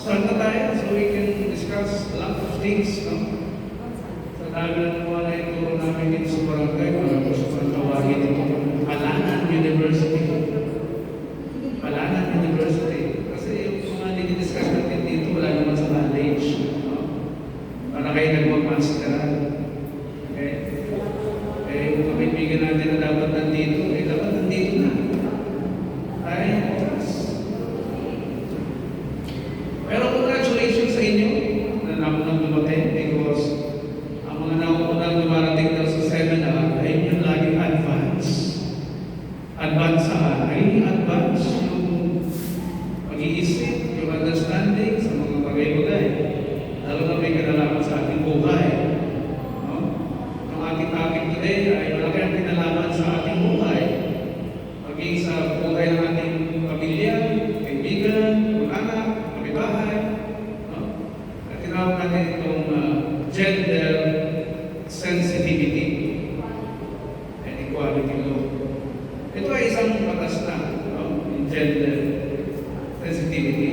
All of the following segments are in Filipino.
Start na tayo so we can discuss a lot of things, no? Sa dami na naman na ituro namin dito sa barangay, para po sa tawagin ito, Palanan University. Palanan University. Kasi yung mga dinidiscuss natin dito, wala naman sa knowledge, no? Para kayo nagmamasteran. Okay? Yung kaibigan natin na dapat nandito, dapat nandito na. Ay, pero congratulations sa inyo na namunang dumating because ang mga naunang dumarating daw sa seminar ay yung laging advance. Advance saan? Ay advance yung pag-iisip, yung understanding sa mga bagay-bagay. Lalo na may kinalaman sa ating buhay. No? Ang ating topic today ay malaki ang kinalaman sa ating buhay. Maging sa buhay ng ating pamilya, kaibigan, anak, bahay, no? At tinawag natin itong gender sensitivity and equality law. Ito ay isang batas na, no? Yung gender sensitivity.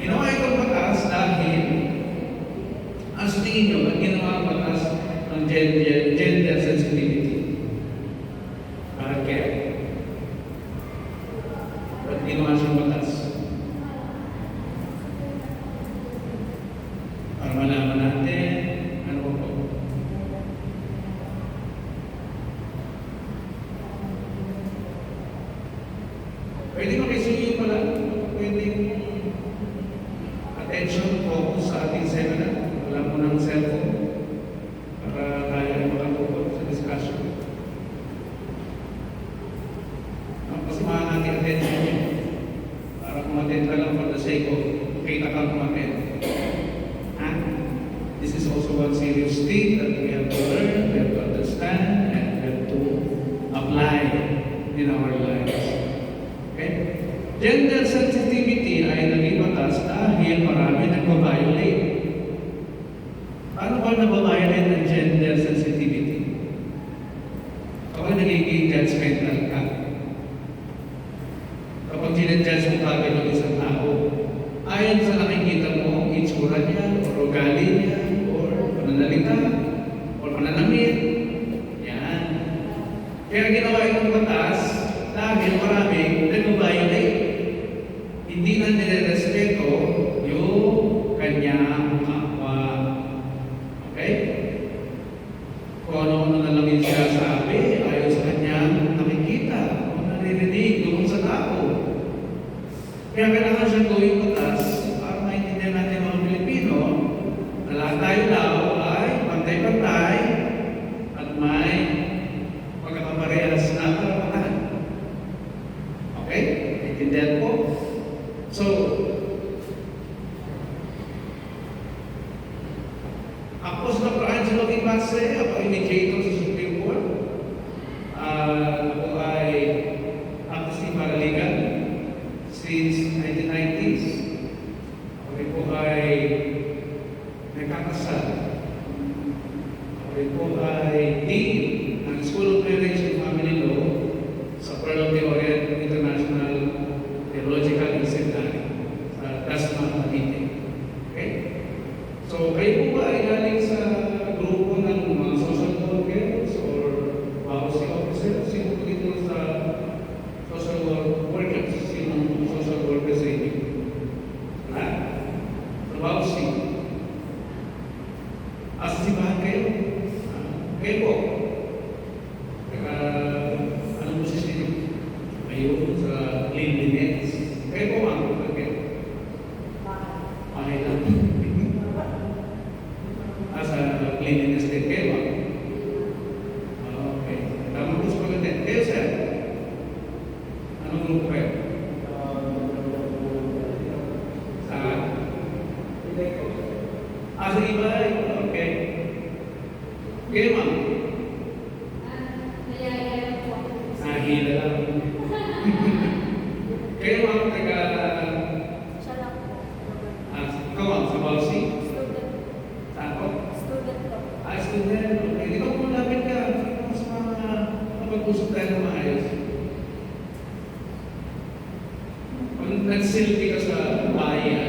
Ginawa itong batas dahil ang tingin nyo, ang ginawa ang batas ng gender sensitivity. Para kaya? Ba't ginawa siyang batas? Para malaman natin, ano po? Pwede makisuyo pala, pwedeng attention, focus sa ating seminar. Wala mo ng cellphone para tayo makatulog sa discussion. Kasi natin attention niyo para kumatin ka lang for the sake of kita kang kumatin. This is also one serious thing that we have to learn, we have to understand, and we have to apply in our lives. Okay? Gender sensitivity ay naging batas dahil marami nagbabiolate. Paano ba nababiolate ng gender sensitivity? Kapag nagiging judgmental ka, kapag sinadjudge mo kagad ng isang tao, ayon sa nakikita mo, ang itsura niya, o ugali niya, pananalita, o pananamit. Yan. Kaya ginawa itong batas dahil maraming nag-violate. Hindi na nirespeto yung kanyang kapwa. Okay? Kung ano-ano na lang yung sinasabi, ayon sa kanyang nakikita, o naririnig doon sa tao. Kaya kailangan siya gawing batas para maintindihan natin mga Pilipino na lahat tayo daw ay pantay-pantay at may pagkakaparehas na karapatan. Okay? Intindihan po? So, ako sa Dr. Angelo Ibase, ako ay mediator sa Supreme Court. Ako ay active paralegal since 1990s. Ako po ay nagkakasal. Ako po ay Dean ng School of Marriage and Family Law sa Pearl of the Orient International Theological Seminary sa Dasma, Cavite. Okay? So, kayo po ba ay galing sa grupo ng mga social workers or policy officers? Sino po dito sa social workers? Sino social workers sa inyo? Ha? Policy. Asibahan kayo? Kayo po? Anong posisyon niyo? Ayun, sa cleanliness. Kayo po, ma'am? Okay. Okay lang. Sa cleanliness din kayo, ma'am? Okay. Tamang gusto ko din. Kayo, sir? Anong grupo kayo? Sa iba, okay. Kayo, ma'am? Nahihila lang. Kayo, ma'am, taga... Ikaw, ma'am, sa policy? Saan po? Student. Okay. Di ba kung lapit ka? Mas mapag-usap tayo na maayos. Pag nagsilbi ka sa bayan,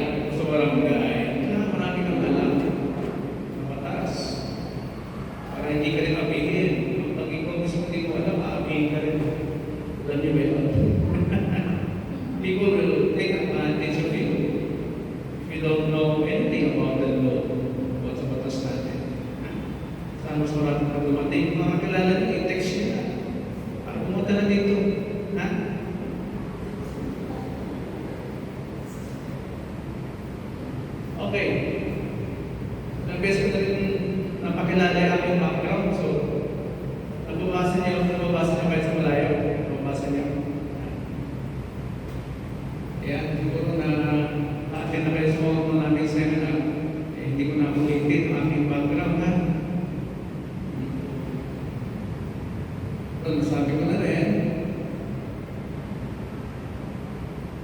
dumating, makakilala nyo, i-text nyo na. Para pumunta na dito. Ha? Okay. Ilang beses ko na rin napakilala yung aking background. So, nababasa niyo kahit sa malayo. Nababasa niyo. Ayan, siguro na akin na kayo sa mga naming seminar. Hindi ko na ulitin ang aking background, ha? Nasabi ko na rin,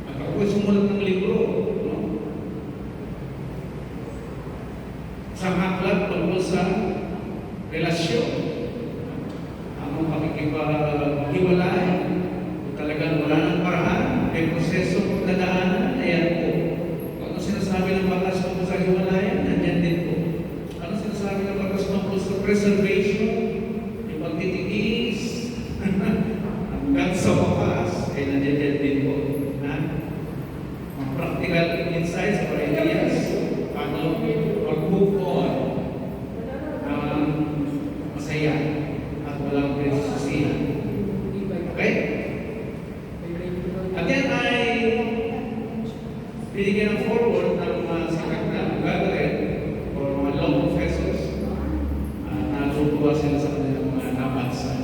at ako'y sumulat ng libro, no? Sa aklat tungkol sa relasyon. Ang pakikipaghiwalay, kung talagang wala ng paraan, may proseso kung dadaanan, ayan po. Ano sinasabi ng batas tungkol sa hiwalayan, nandiyan din po. Ano sinasabi ng batas tungkol sa preservation, yung pagtitiis, hanggang sa wakas, ay nandiyan din po. Mga practical insights or ideas, paano mag-move on masaya at walang pinagsusihan. Okay? At yan ay binigyan ng forward ng mga sikat na gathering or mga law professors. Natutuwa sila sa kanilang mga nabasa.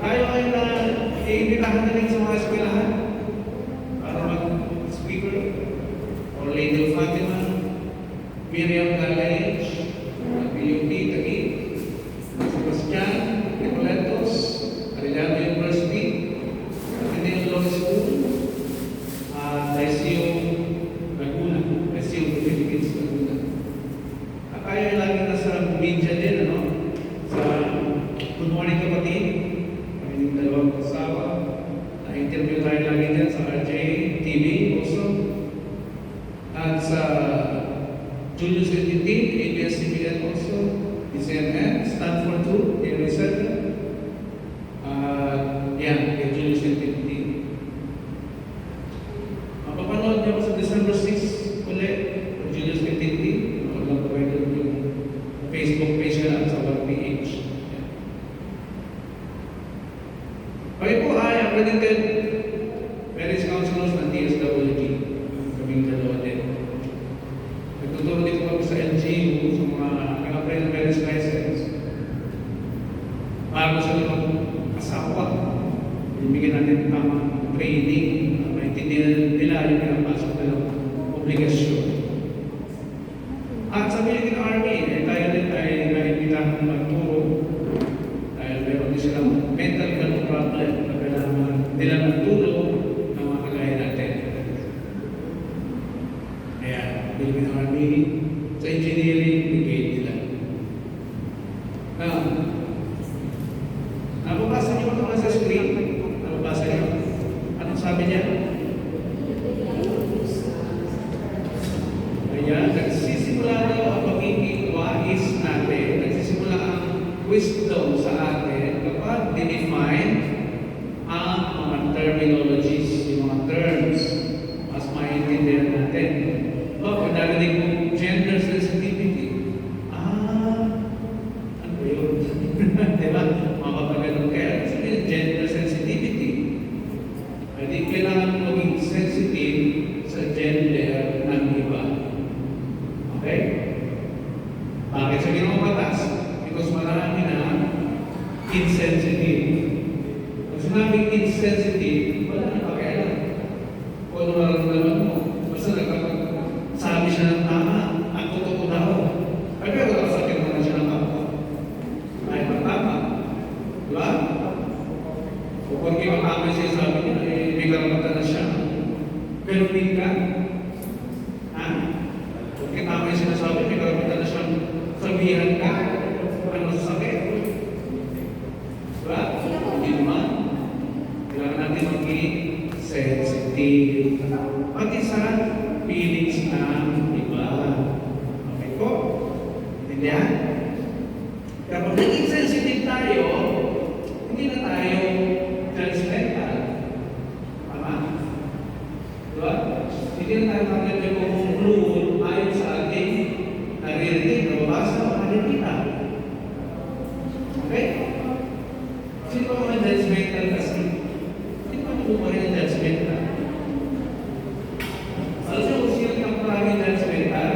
Tayo ay iimbitahan na rin sa mga eskwelahan para mag-speaker or Lady of Fatima, Miriam College, PUP, Taguig, Sebastian, Nicoletos, Arellano University, Ateneo Law School, ICU Laguna, ICU Philippines Laguna. At tayo ay lagi na sa media din, ano? Sa Good Morning Kapatid, kaming dalawang kasama. Na-interview tayo lagi din sa RJ TV also. At sa Julius Institute, ABS-CBN also, DCMN, Stanford 2, Area 7. Yan, kay Julius Institute. Mapapanood niyo sa December 6 ulit, ng Julius Institute. Walang pwede yung Facebook page nila sa 1PH. Kami po ay accredited marriage counselors ng DSWD. Kaming dalawa din. Nagtuturo dito kami sa LGU sa mga nag-apply ng marriage license. Bago sila mag-asawa, bibigyan natin tamang training. Maintindihan nila yung pinapasok nilang obligasyon. At sa Philippine Army, tayo din ay naimbitahan ng magturo dahil meron din silang mental health problem na kailangan nila ng tulong ng mga kagaya natin. Kaya, Philippine Army, sa engineering, brigade nila. Nababasa niyo ba ito sa screen? Nababasa niyo? Anong sabi niya? Kaya, nagsisimula daw ang pagiging wais natin, nagsisimula ang wisdom sa atin kapag dinefine ang mga terminologies, yung mga terms, mas maintindihan natin. Pag narinig mo gender sensitivity, ano yun? Diba? Mapapaganon kaya. Sabi gender sensitivity. Hindi kailangan maging sensitive sa gender ng iba. Okay? Bakit sa ginawang batas? Because marami na insensitive. Pag sinabing insensitive, wala na pakialam. Kung ano nararamdaman mo, basta sabi siya ng tama, ang totoo daw. Ay, pero sakit mo na siya ng kapwa. Ay, matama. Diba? O kung di matama siya, sabi niya, eh, may karapatan na siya. Pero hindi ka. Ha? Kung kitama yung sinasabi, may karapatan na siya. Sabihan ka. Ano masasakit? Diba? Hindi naman. Kailangan natin maging sensitive. Pati sa feelings ng iba. Okay po? Intindihan? Kapag naging sensitive tayo, hindi na tayo judgmental. Tama? Diba? Hindi na tayo mag-conclude ayon sa ating kumuha rin ng judgmental. Alam niyo kung sino ang maraming judgmental?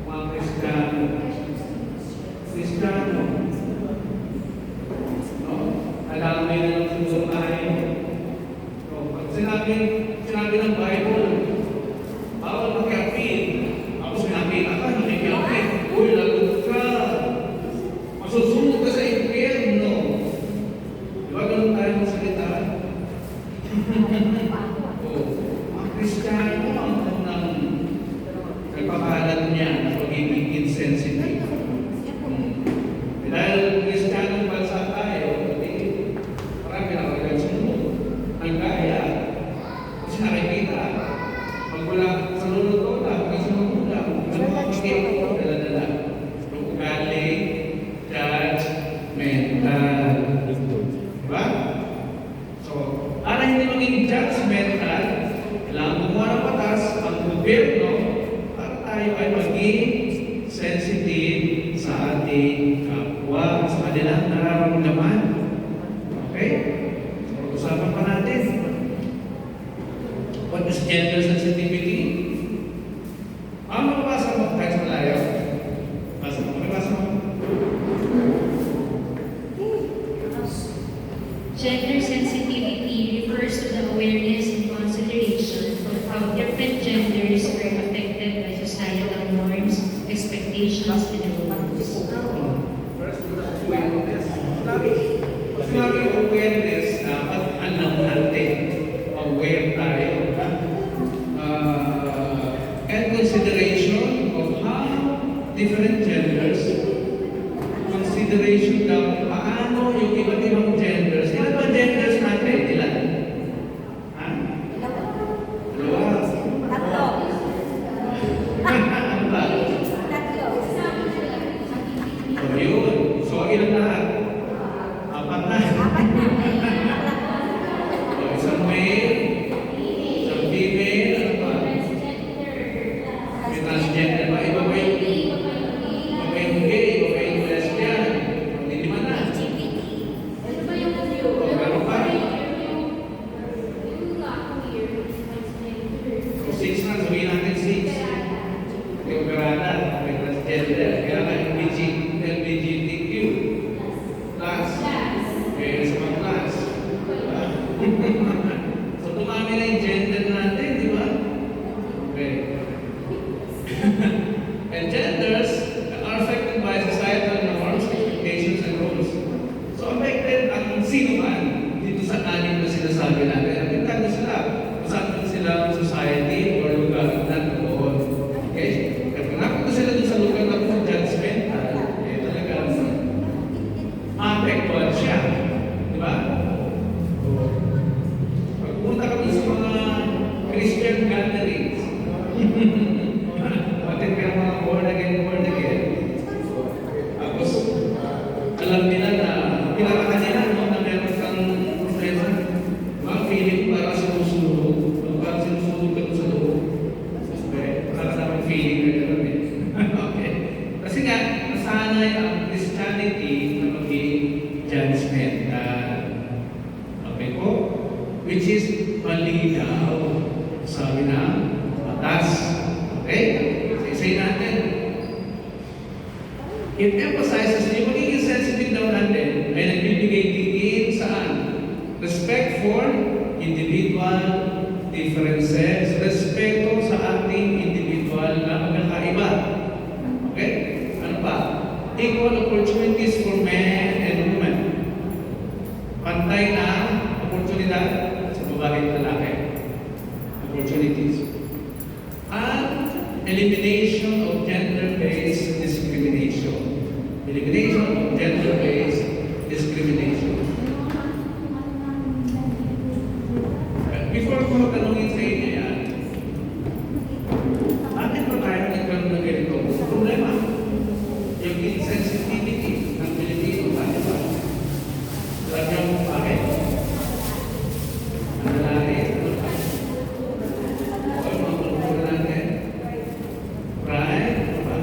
Mga Kristiyano. Kristiyano. No? Alam mo yun ang siguro tayo. So, pag sinabi ng Bible, bawal mag-appeal. Ako sinabi, nakikiappeal. Uy, lagot ka. Masusunod ka sa impyerno. Di ba ganun tayo magsalita? Ang Kristiyano ang unang nagpakalat niya na pagiging insensitive. Dahil Kristiyanong bansa tayo, marami na kagad sunod. Ang kaya, kasi nakikita, pag wala sa luluto na, pag sa luluto na, ganun ang pagiging dala-dala. Yung ugali, judgmental. Diba? So, para hindi maging judgmental, kailangan gumawa ng batas ang gobyerno para tayo ay maging sensitive sa ating kapwa, sa kanilang nararamdaman. Okay? So, usapan pa natin. What is gender sensitivity? Mabasa mo kahit malayo. Basa mo. Mabasa mo. Gender sensitivity refers to the awareness and consideration of how different genders are affected by societal norms, expectations, and rules. First, awareness. Sinabi awareness, dapat alam natin. Aware tayo. And consideration of how different genders, consideration daw paano yung iba't ibang genders. Ilan ba genders natin? Ilan? Ha? Dalawa. Ano ba? So, yun. So, ilan lahat? Apat na. So, isang male, isang female, ano pa? May transgender ba? Iba ba yung gay, iba ba yung lesbian? Hindi naman na. O, meron pa? O, 6 na, sabihin natin 6. May operada, may transgender, kaya na LGBTQ. Plus, may sa mga class. So, dumami na yung gender natin, di ba? Okay. And genders are affected by societal norms, expectations, and rules. So, affected ang sino man dito sa anim na sinasabi natin. Affected na sila. Masakit sila ang society or lugar na doon. Okay? Kaya napunta sila dun sa lugar na kung judgmental, talaga, maapektuhan siya. Di ba? Pag pumunta ka dun sa mga Christian gatherings, patid ka ng mga born again. Tapos, alam nila na, kilala ka nila, no, na meron kang problema. Mga feeling para sinusunod. Parang sinusunod ka sa loob. Okay? Para naman feeling na gano'n eh. Okay? Kasi nga, nasanay ang Christianity na maging judgmental. Okay po? Which is malinaw. Sabi na, batas. Okay? Say natin. It emphasizes yung magiging sensitive daw natin ay nagbibigay tingin saan? Respect for individual differences. Respeto sa ating individual na magkakaiba. Okay? Ano pa? Equal opportunities for men and women. Pantay na oportunidad sa babae at lalaki. Opportunities. And elimination of gender-based discrimination. Elimination of gender-based discrimination. Before ko tanungin sa inyo yan, bakit ba tayo nagkaroon ng ganito problema? Yung insensitivity ng Pilipino, bakit ba? Alam niyo kung bakit? Ang lalaki, ano ba? O yung mga kultura natin? Pride, ano ba?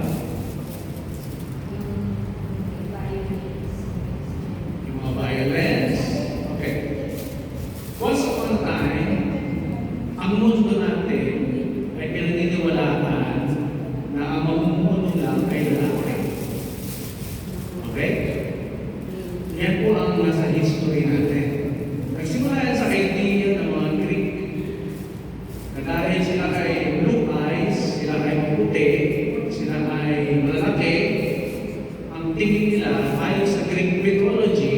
Yung mga violence. Okay. Once upon a time, ang mundo natin ay pinaniniwalaan na ang mamumuno lang ay lalaki. Okay? Yan po ang nasa history natin. Nagsimula yan sa idea ng mga Greek na dahil sila ay blue eyes, sila ay maputi, sila ay malalaki, ang tingin nila, ayon sa Greek mythology,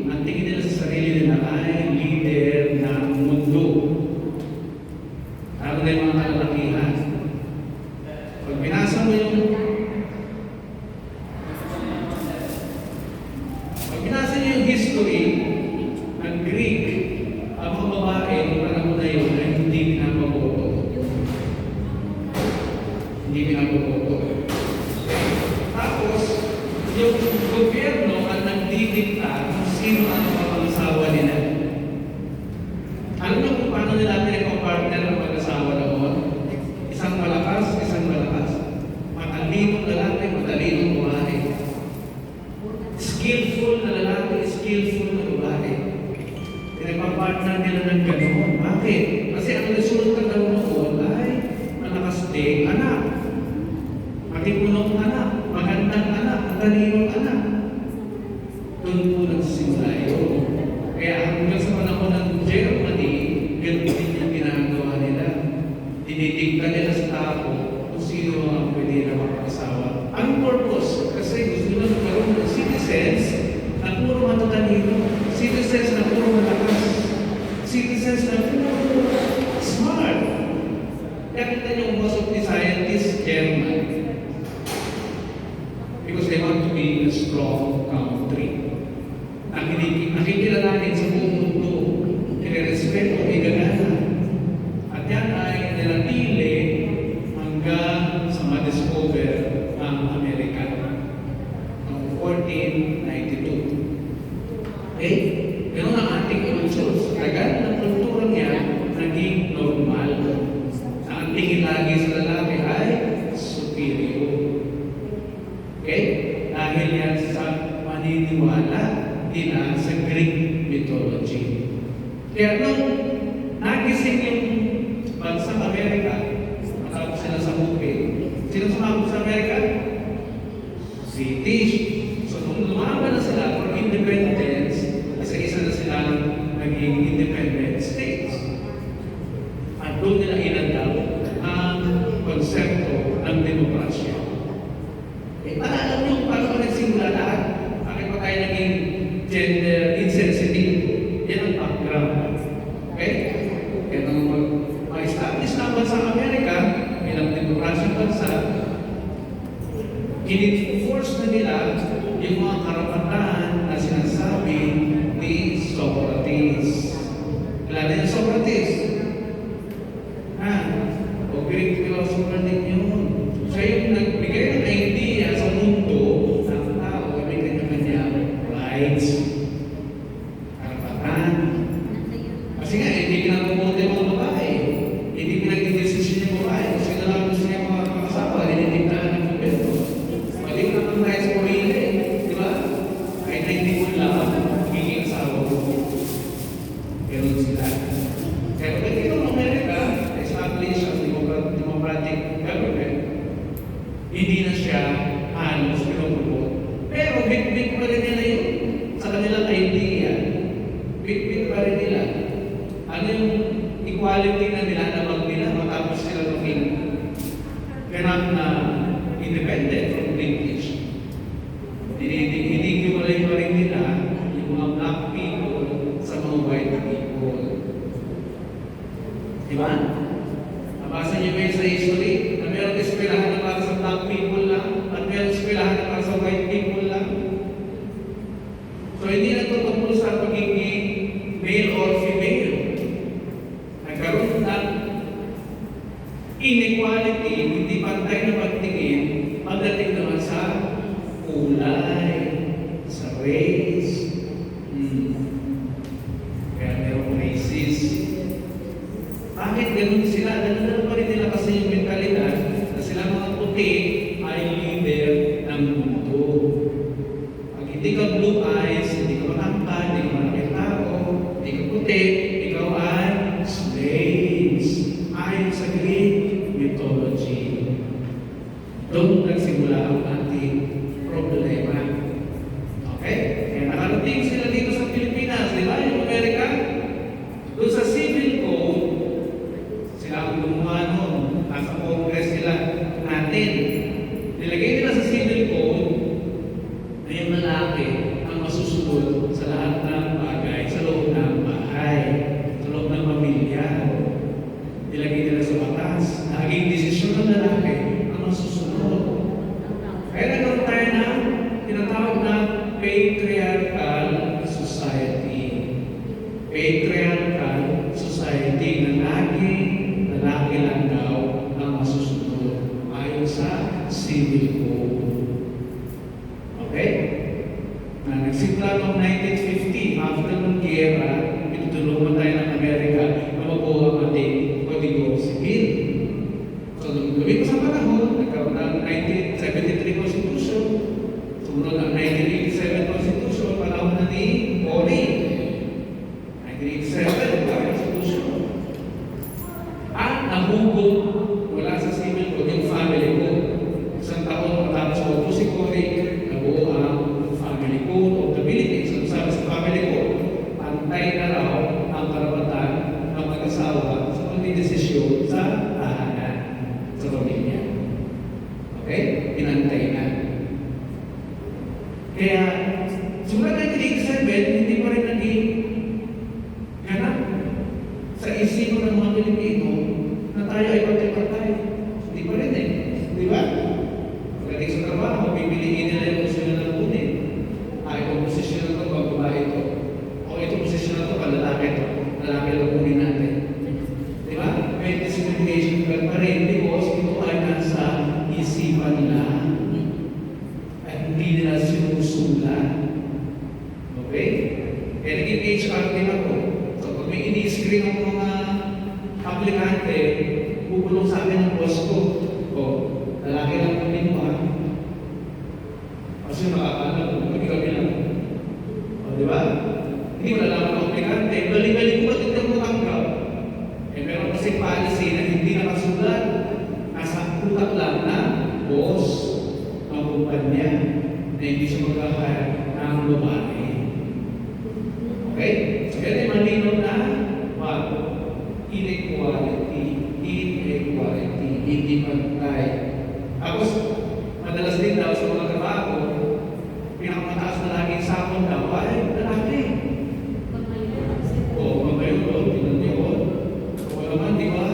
ang tingin nila sa sarili nila ay leader ng mundo. Lalo na yung mga kalalakihan. Pag binasa mo yung history ng Greek, ang mga babae ng panahon na yun ay hindi pinapaboto. Hindi pinapaboto. Tapos, yung gobyerno ang nagdidikta kung sino ang mag-asawa nila. Alam mo kung paano nila pinag-partner ang mag-asawa noon? Isang malakas, isang malakas. Matalinong lalaki, matalinong babae. Skillful na lalaki, skillful na babae. Pinagpapartner nila ng ganoon. Bakit? Kasi ang resulta daw noon ay malakas din anak. Matipunong anak, magandang anak, matalinong anak. Doon po nagsimula yun. Kaya hanggang sa panahon ng Germany, ganoon din yung ginagawa nila. Dinidigta nila sa tao kung sino ang pwede na makakasawa. Ang purpose, kasi gusto nila magkaroon ng citizens na puro matatalino, citizens na puro malakas, citizens na puro smart. Kaya kita yung most of the scientists, German, because they want to be a strong country. Nakikilalanin sa buong mundo, kinirespeto, igagana. At yan ay nilatili hanggang sa ma-discover ang Amerika noong 1492. Okay? Ganun ang ating cultures. Tagal ng kultura niya naging normal. Na ang tingin lagi sa lalaki ay superior. Okay? Dahil yan sa paniniwala nila sa Greek mythology. Kaya nung nagising yung bansang Amerika, matapos sila sa bukid, sino sumabot sa Amerika? British. So nung lumaban na sila for independence, isa-isa na sila naging independent states. At doon nila inadapt ang konsepto ng demokrasya. Paalala nyo paano nagsimula lahat? Bakit pa tayo naging gender insensitive? Yan ang background. Okay? Kaya nung ma-establish na ang bansang Amerika, bilang demokrasyang bansa, in-enforce na nila yung mga karapatan na sinasabi ni Socrates. Kilala niyo Socrates? O Greek philosopher din yun. Siya yung nagbigay ng idea sa mundo ng tao ay may kanya-kanyang rights, karapatan. Kasi nga, hindi pinag-umote yung mga babae. Hindi pinag-desisyon yung babae. Kasi nalang gusto niya mga kasawa, dinidiktahan ng gobyerno. Pwede ko naman tayo sa pamilya eh. Di ba? Kahit na hindi mo lang, magiging asawa ko. Ganun sila. Kaya pag ito ng Amerika, establish ang democratic government, hindi na siya halos pinupupot. Pero bit-bit pa rin nila yun sa kanilang idea. Bit-bit pa rin nila. Ano yung equality na nilalabag nila matapos sila maging ganap na independent from British. Hinihiwalay pa rin nila yung mga black people sa mga white people. Diba? Nabasa niyo ba yun sa history na meron eskwelahan na para sa black people lang at meron eskwelahan na para sa white people lang? So hindi nagtutungkol sa pagiging male or female. Nagkaroon ng inequality, hindi pantay na pagtingin, pagdating naman sa kulay, sa race. Kaya merong racist. Bakit ganun sila? Ganun pa rin nila kasi yung mentalidad na sila mga puti ay leader ng mundo. Pag hindi ka blue eyes, hindi ka matangkad, hindi ka malaki tao, hindi ka puti, ikaw ay slaves. ayon sa Greek mythology. Doon nagsimula ang ating problema. Okay? Kaya nakarating sila dito sa Pilipinas, di ba? Yung Amerika, doon sa civil code, sila ang gumawa noon. Nasa Congress nila natin. Nilagay nila sa civil code na yung lalaki ang masusunod sa lahat ng bagay sa loob ng bahay, sa loob ng pamilya. Nilagay nila sa batas. Naging desisyon ng lalaki ang masusunod. Kaya nagkaroon tayo ng tinatawag na patriarchal society. Patriarchal society na laging lalaki lang daw ang masusunod ayon sa civil code. Okay? Na nagsimula noong 1950, after ng giyera, pinutulungan tayo ng Amerika na mabuo ang ating Kodigo Sibil. So, lumipas sa panahon, nagkaroon ng 1973 Constitution, sumunod ang 1987 Constitution, panahon na ni Cory. 1987, Constitution. At nahugog wala sa civil code yung family code. Isang taon matapos ko si Cory, nabuo ang family code of the Philippines. So, sabi sa family code, pantay na raw ang karapatan ng mag-asawa sa pagdidesisyon sa tahanan, sa pamilya. Okay? Pinantay na. Kaya, simula 1987, hindi pa rin naging ganap sa isipan ng mga Pilipino na tayo ay patay-patay. Hindi pa rin eh. Di ba? Pagdating sa trabaho, pipiliin nila yung posisyon na kunin. Itong posisyon na ito, babae ito. O itong posisyon na ito, lalaki ito. Lalaki ito kunin natin. Di ba? May discrimination pa rin because ito ay nasa isipan nila at hindi nila sinusulat. Okay? Kaya naging HR din ako. So pag may ini-screen ang mga aplikante, bubulong sa akin ng boss ko. O, lalaki lang kunin mo ha. Kasi makakala ko, kami lang. O, di ba? Hindi mo nalaman ang aplikante. Balik-balik ko, tignan mo tanggap. Eh, meron kasi policy na hindi nakasulat. Nasa utak lang na boss ng kumpanya na hindi siya mag-ahaya ng babae. Okay? So, yan ay malinaw na inequality. Inequality. Hindi pantay. Tapos, madalas din daw sa mga trabaho, pinakamataas na laging sakon daw ay lalaki. O, magayon doon, tingnan niyo ko. O naman, di ba?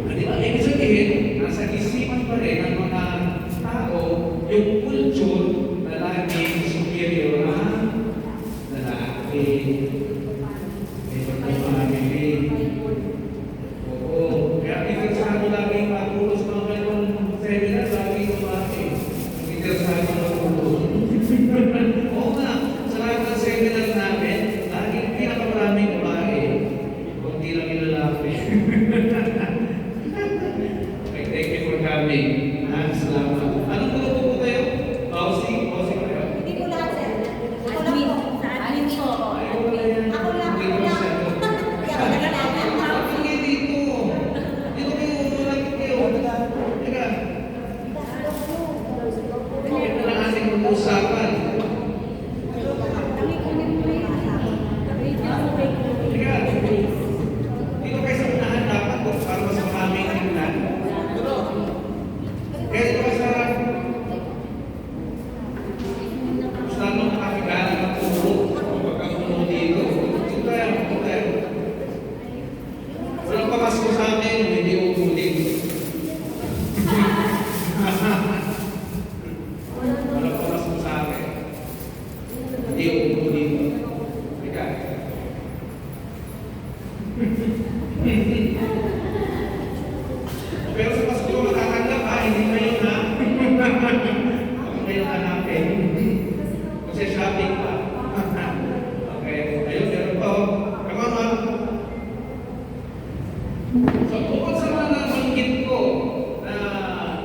Di ba? Ibig sabihin, nasa isipan pa rin ng mga tao yung culture na laging superior na lalaki. Ito po family. Oo. Kaya interesado laging matulog sa mga ganun seminar laging babae. Interesado matulog. Oo nga. Sa lahat ng seminar namin, laging pinakamaraming babae. Kunti lang yung lalaki. Okay, thank you for coming. Salamat. Anong grupo po kayo? Bausi kayo? Hindi ko lahat, sir. Ako lang po. Sa admin po. Ako lang. Kaya ako nagkalaman. Sige dito. Dito kayo, malapit kayo. Teka. Ito lang ating pag-uusapan. Teka. Dito kayo sa unahan dapat para mas maraming tingnan. Kaya dito kayo sa Saan mo nakakagaling ng turo? Kapag ang turo dito. Dito tayo. Walang pamasko sa amin, hindi uulit. Walang pamasko sa amin. Hindi uulit. Teka. Pero sa Pasko matatanggap ha, hindi kayo na. Ako kayo hanapin. Kasi shopping pa. Okay. Ayun, meron pa. Come on, ma'am. So, bukod sa mga nabanggit ko na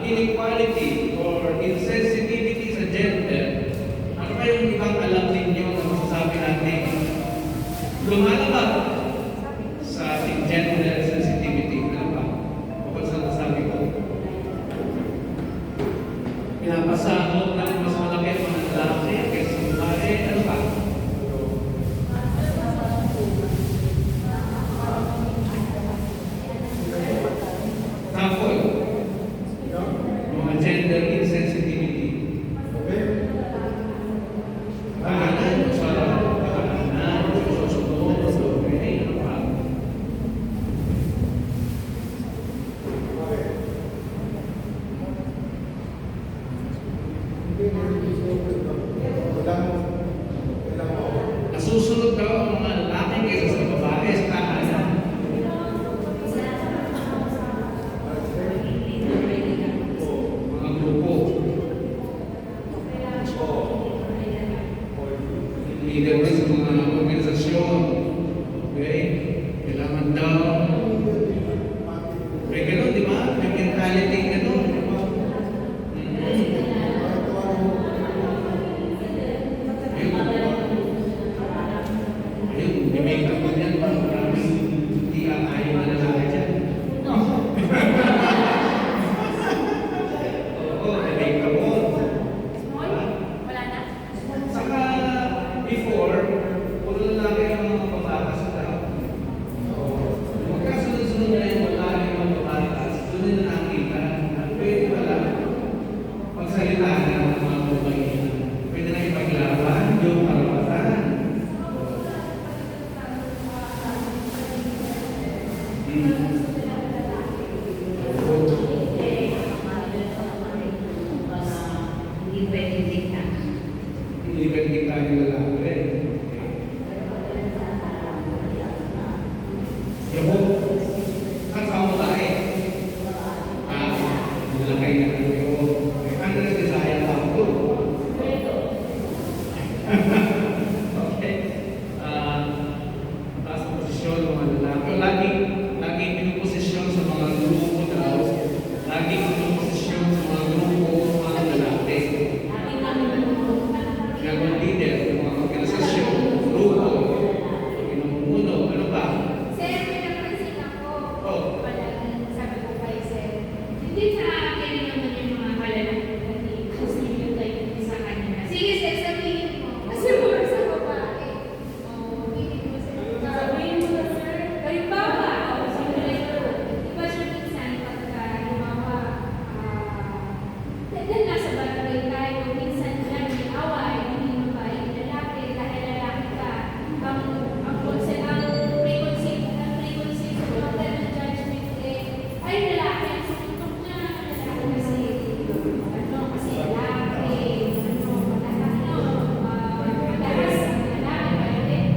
inequality or insensitivity sa gender, ano kayong ibang alam ninyo na masasabi natin lumalabas sa ating gender sensitivity? Hindi pwede dikta. Hindi ka kita ng lalaki. Yung kasama tayo. Nalagay na kayo. Ano na desire ako? Okay. Taas ang posisyon ng mga lalaki. Lagi pinuposisyon sa mga grupo daw. Lagi pinuposisyon sa mga grupo ng mga lalaki. Ginagawa leader ng mga organisasyon, grupo, pinamumuno, ano ba? Sir, may napansin ako. Oh. Palagi sabi ko kay Sir. Hindi sa akin naman yung mga kalalaki. Gusto niyo tayo sa kanila. Sige, Sir, sabihin mo. Kasi mura sa babae. Oo, hindi mo sa babae. Sabihin mo, Sir. Halimbawa, di ba siya minsan pagka, halimbawa, dahil nasa barangay tayo, minsan lang may away, hindi babae, lalaki, dahil lalaki ka, ang preconceived ng judgment ay lalaki ang sinutok niya, lalaki kasi, kasi lalaki, mataas ang lalaki, violent,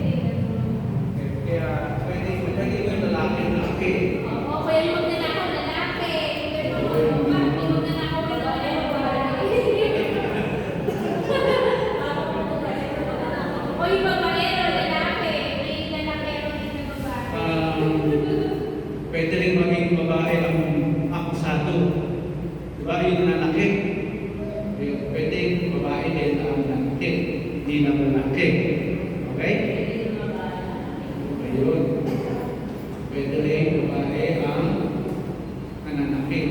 Kaya pwede yung lalaki. o kaya yung magnanakaw lalaki, pero yung magnanakaw lalaki, o yung babaero, lalaki, may lalakero din na babae. Pwede rin maging babae ang akusado. Diba? Yung nanakit. Pwede yung babae din ang nanakit. Hindi na lalaki. Okay? Ayun. Pwede rin babae ang nananakit.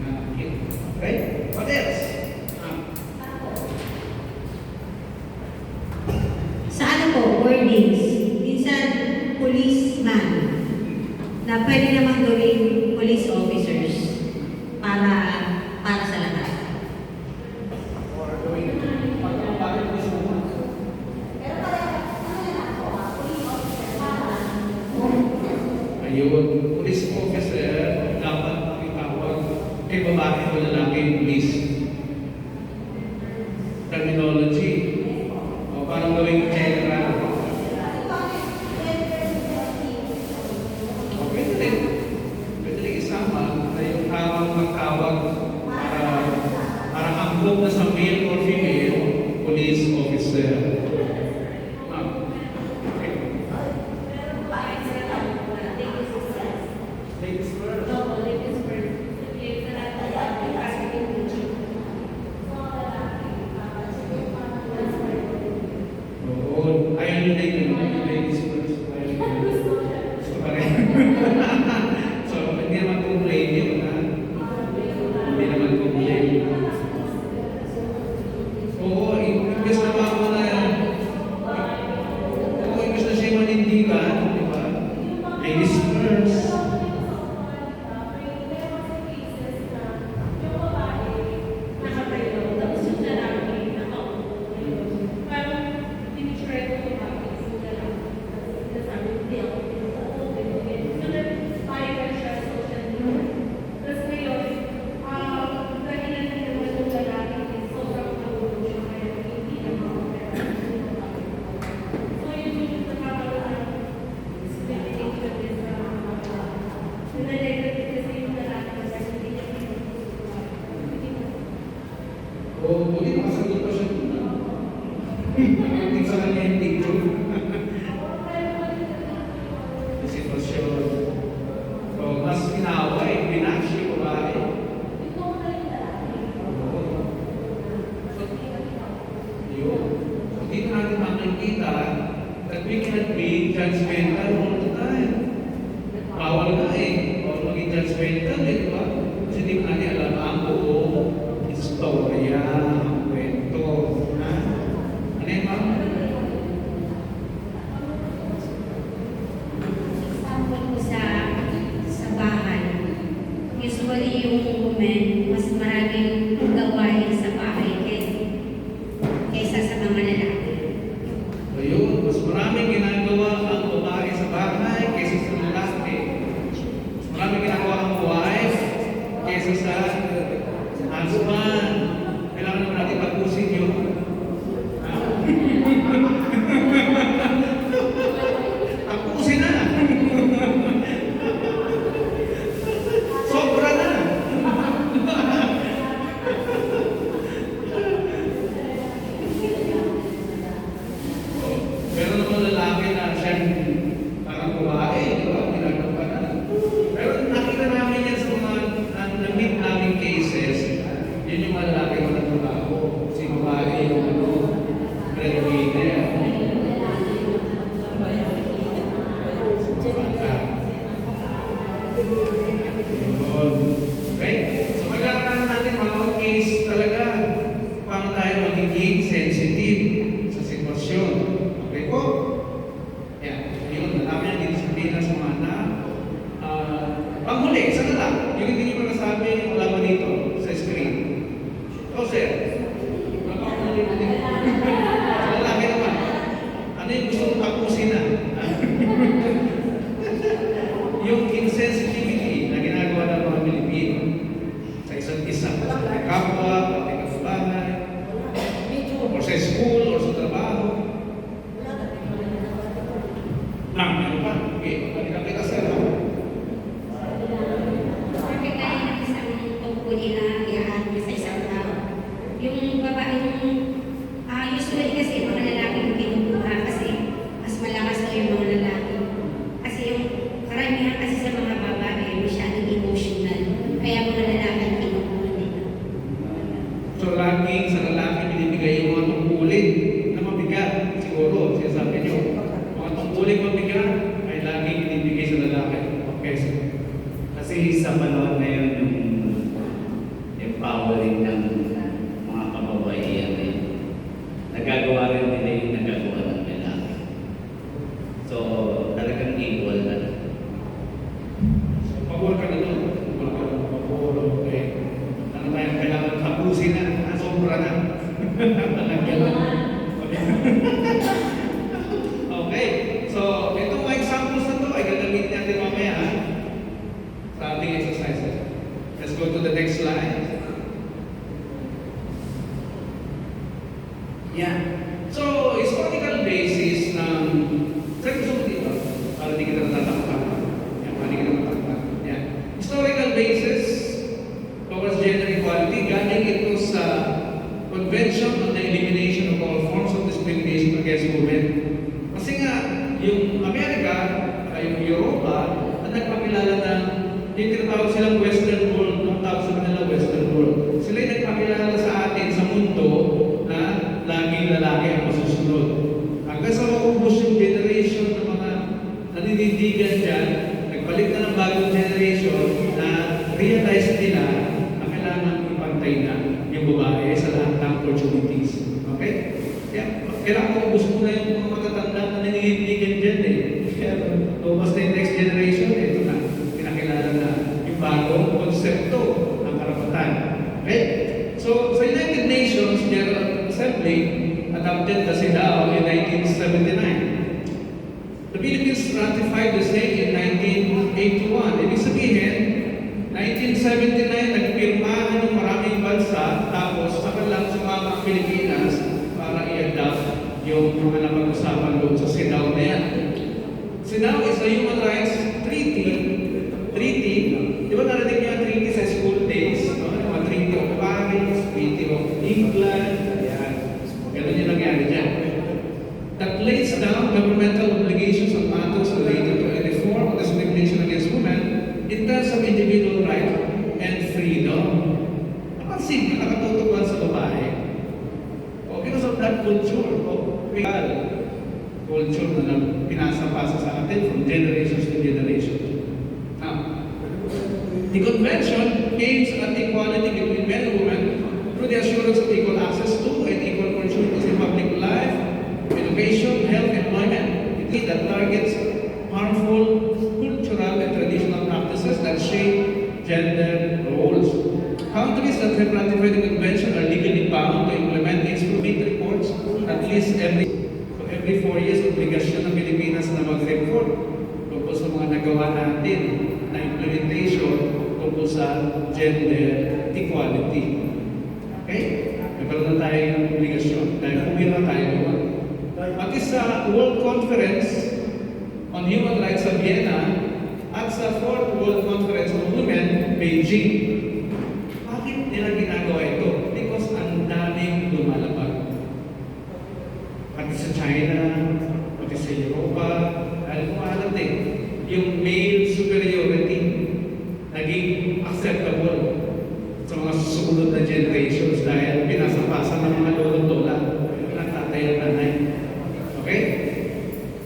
Nanakit. Okay? What else? Sa ano po, wordings, minsan policeman, na pwede namang gawing police officers para sa lahat. Or gawin. Bakit gusto mo? Ayun, police officer dapat itawag kay babae o lalaki yung police. Terminology. O parang gawing general. O pwede rin isama na yung tamang magtawag para ambog na sa male or female police officer. Okay. Ladies first. Oo, ayaw nyo na yun. Ladies first. Ayaw nyo na yun. Gusto pa rin. So, hindi naman complain yun, ha? Hindi naman complain. Oo, imbes na ako na oo, imbes na siya manindigan, di ba? Ladies first. Oo, buti nakasagot pa siya dun, ha? Pagdating sa kanya yung dito. Sitwasyon. So, mas pinaway, pinash yung babae. Yun. So, dito natin makikita that we cannot be judgmental all the time. Bawal nga eh. Bawal maging judgmental eh, di ba? Kasi di mo natin alam ang buong istorya, ang kwento. Ha? Ano yun, ma'am? Example ko sa bahay. Usually yung women, mas maraming gawain sa bahay kaysa sa mga lalaki. Ayun, mas maraming ginagawa ang babae sa bahay kaysa sa Okay? So magkakaroon natin mga case talaga paano tayo magiging sensitive sa sitwasyon. Okay po? Yan. Yun, marami ang dito sabihin sa mga na panghuli, sana lang. Yung hindi nyo pa nasabi, wala pa dito sa screen. Oh, sir. Panghuli na din. Sa lalaki naman. Ano yung gusto mong tapusin na? Yung insensitivity na ginagawa ng mga Pilipino sa isa't isa, sa kapwa, pati kapbahay, o sa school, o sa trabaho. Meron pa. Okay, balikan kita sir. Perfect tayo ng isang tungkulin na iaahad sa isang tao. Yung babae usually kasi mga lalaki yung pinupuha kasi mas malakas daw yung mga lalaki. Kasi yung karamihan kasi sa mga babae masyadong emotional. Kaya mga lalaki ang pinupuha nila. So, laging sa lalaki binibigay yung mga tungkulin na mabigat. Siguro, sinasabi nyo. Mga tungkulin mabigat ay laging binibigay sa lalaki. Okay, so. Kasi sa panahon ngayon yung empowering ng mga kababaihan eh, nagagawa rin nila yung nagagawa ng lalaki. So talagang equal na. Pabor ka na doon. Pabor, okay. Ano tayo, kailangan tapusin na. Sobra na. Talagyan na. Okay. So, itong mga examples na to ay gagamitin natin mamaya ha? Sa ating exercises. Let's go to the next slide. Yeah. So, historical basis ng... Saan gusto mo dito? Para di kita natatakpan. Yan, para di kita natatakpan. Yan. Historical basis towards gender equality, galing ito sa Convention on the Elimination of All Forms of Discrimination Against Women. Kasi nga, yung Amerika, ay yung Europa, ang nagpakilala ng yung tinatawag silang Western world, ang tawag sa kanila Western world. Sila yung nagpakilala sa atin sa mundo na laging lalaki ang masusunod. Hanggang sa maubos yung generation ng mga naninindigan dyan, nagbalik na ng bagong generation na realize nila na kailangan ipantay na yung babae sa lahat ng opportunities. Okay? Yeah. Kailangan maubos mo na yung mga matatanda na naninindigan dyan eh. Kaya lumabas na yung next generation, ito na. Pinakilala na yung bagong konsepto ng karapatan. Okay? So, sa United Nations General Assembly, adopted the CEDAW in 1979. The Philippines ratified the same in 1981. Ibig sabihin, 1979, nagpirmahan ng maraming bansa, tapos saka lang sumama ang Pilipinas para i-adopt yung mga napag-usapan doon sa CEDAW na yan. CEDAW is a human rights treaty. Di ba narinig niyo ang treaty sa school days? No? Mga Treaty of Paris, Treaty of England, ayan. Ganun yung nangyari dyan. That lays down governmental obligations on matters related to any form of discrimination against women in terms of individual right and freedom. Napansin nyo, nakatutukan sa babae. O, because of that culture, culture na pinasa-pasa sa atin from generations to generations. Now, the convention aims at equality between men and women through the assurance of equal access to and equal opportunities in public life, education, health, employment. It that targets harmful cultural and traditional practices that shape gender roles. Countries that have ratified the convention are legally bound to implement its reports at least every 4 years. Obligasyon ng Pilipinas na mag-report tungkol sa mga nagawa natin na implementation tungkol sa gender equality. Okay? Nagkaroon na tayo ng obligasyon dahil pumira tayo doon. Pati sa World Conference on Human Rights sa Vienna at sa 4th World Conference on Women, Beijing. Bakit nila ginagawa ito? Because ang daming lumalabag. Pati sa China, pati sa Europa, dahil kung alam din, yung male superiority naging acceptable sa mga susunod na generations dahil pinasapasa ng mga lolo-lola ng tatay at nanay. Okay?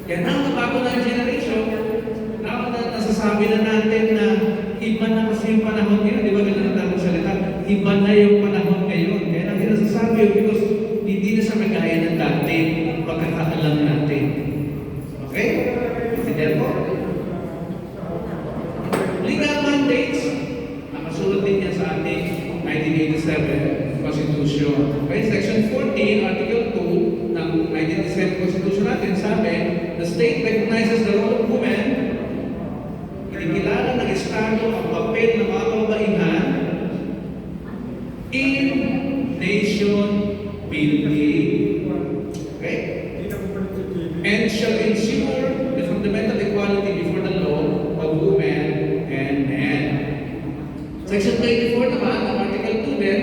Kaya now, bago na generation, now na nasasabi na natin na iba na kasi yung panahon ngayon, di ba ganun ang tamang salita? Iba na yung panahon ngayon. Kaya natin nasasabi yun because hindi na sa kagaya ng dati, pagkakaalam natin. Okay? Intindihan po? Legal mandates, nakasulat din yan sa ating 1987 Constitution. Okay, Section 14, Article 2 ng 1987 Constitution natin sabi, the state recognizes the role of women. Kinikilala ng Estado ang papel ng mga kababaihan in nation building. Okay? And shall ensure the fundamental equality before the law of women and men. Section 24 naman, ang Article 2 din,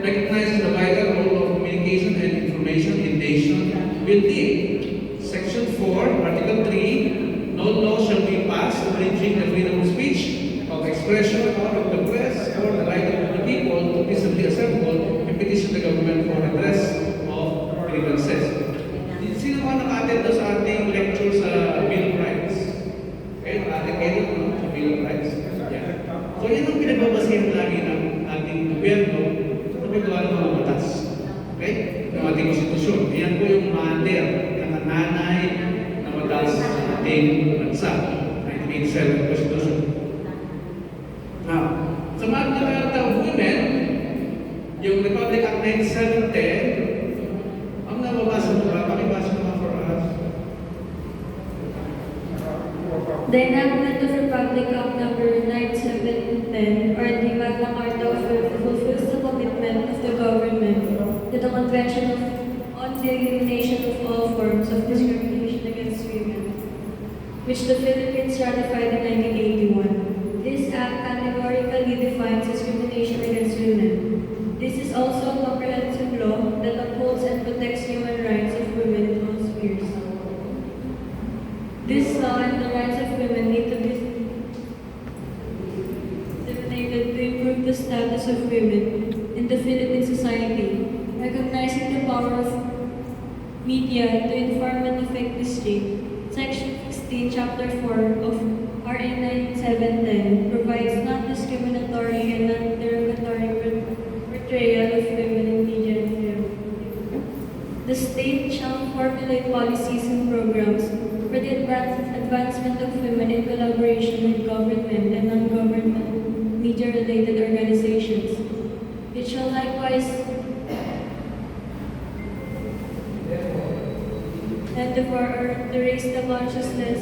recognizes the vital role of communication and information in nation building. Section 4, Article 3, no law shall be passed abridging the freedom of speech, of expression, or of the press, or the right of the people to peaceably assemble and petition the government for redress of grievances. Sino mga naka-attend sa ating lecture sa Bill of Rights? Okay, naka-attend kayo no? Sa Bill of Rights? Yeah. So yan ang pinagbabasihan lagi ng ating gobyerno sa paggawa ng mga batas. Okay? Ng ating konstitusyon. Yan po yung mother, nanay na batas sa ating bansa. 1987 Constitution. Now, sa Magna Carta of Women, yung Republic Act 9710, ang nababasa mo ba? Pakibasa mo nga for us. The enactment of Republic Act Number 9710, or the Magna Carta of Women, fulfills the commitment of the government to the Convention on the Elimination of All Forms of Discrimination Against Women, which the Philippines ratified in 1981. This act categorically defines discrimination against women. This is also a comprehensive law that upholds and protects human rights of women in all spheres. This law and the rights of women need to be disseminated to improve the status of women in the Philippine society, recognizing the power of media to inform and affect the state. Section 16, Chapter 4 of RA 9710 provides non-discriminatory and non-derogatory portrayal of women in media and film. The state shall formulate policies and programs for the advancement of women in collaboration with government and non-government media-related organizations. It shall likewise endeavor to raise the consciousness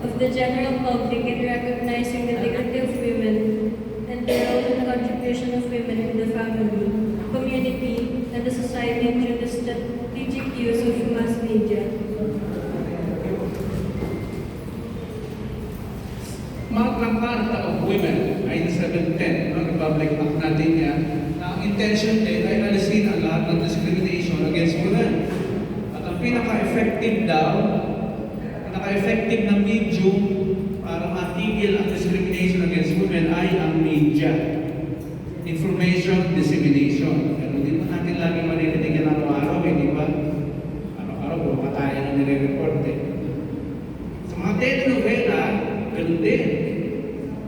of the general public in recognizing the dignity of women and the role and contribution of women in the family, community, and the society through the strategic use of mass media. Magna Carta of Women, 9710, ang Republic Act natin yan, na ang intention din ay alisin ang lahat ng discrimination against women. At ang pinaka-effective na medium para matigil ang discrimination against women ay ang media. Information dissemination. Pero hindi pa natin lagi maririnig yan araw-araw, di ba? Araw-araw, buka tayo na nire-report eh. Sa mga telenovela, ganun din.